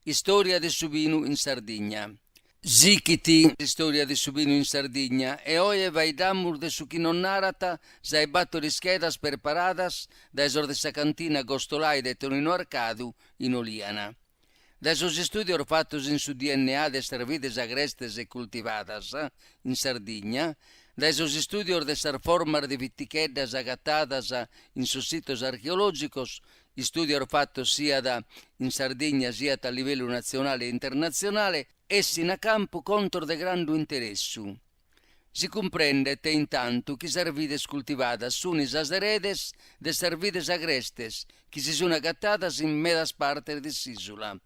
Storia di su vinu in Sardegna. Zikiti, storia di su vinu in Sardegna, e oie vai damur de su chi non narata, sai batto di schedas preparadas, da esor de sa cantina Gostolai de Tonino Arcadu in Oliana. Da sos studi fattos in su DNA de servides agrestes e cultivadas in Sardegna, da sos studi de sar formar de viticheddas agattadas in sus sitos archeologicos, studi fattos sia da in Sardegna sia a livello nazionale e internazionale, essi in campo contro de grande interessu. Si comprende te intanto che servides cultivadas sono as eredes de servides agrestes, che si sono agattadas in medas partes de s'isola.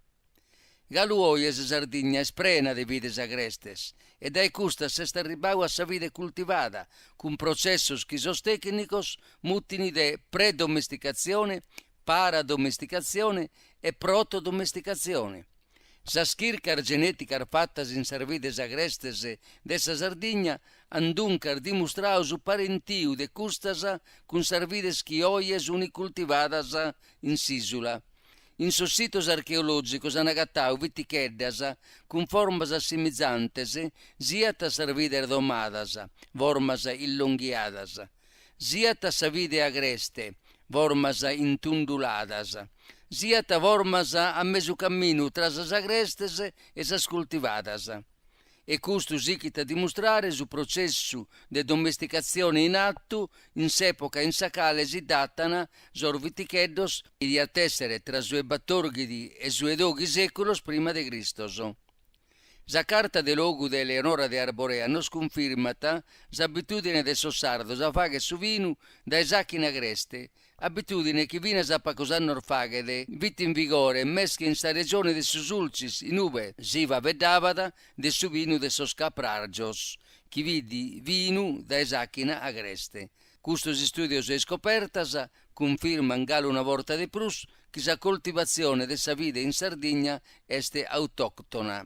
Galuoies Sardegna es prena de vides agrestes, e dai custas est arribau a sa vide cultivada, con processos tecnicos mutini de predomesticazione, paradomesticazione e protodomesticazione. Sa schircar genetica fattas in servides agrestes de sa Sardegna anduncar dimostrau su parentiu de custas con servides chioies unicultivadas in s'isola. In sos sitos archeologicos han agattau viticheddas con formas assimizzantes sia a servider domadas, formas illonghiadas, sia a sa vide agreste, formas intunduladas, sia a formas a mesu camminu tra sas agrestes e sas cultivadas. E custu sichit a dimostrare su processo de domesticazione in atto in s'epoca in sa cale si datana sor viticheddos e di attessere tra sue battorghidi e sue doghi seculos prima de Cristos. Sa carta de logu de Eleonora de Arborea nos confirmata s'abitudine de sos sardos a faghe su vinu da esacchina agreste, abitudine che viene a pacosannor faghe de vit in vigore mesche in sa regione de sus ulcis in uve si va vedavada de su vinu de sos caprargios, chi vidi vinu da esacchina agreste. Custos studios e scopertas confirman galo una volta de plus che sa coltivazione de sa vide in Sardegna este autoctona.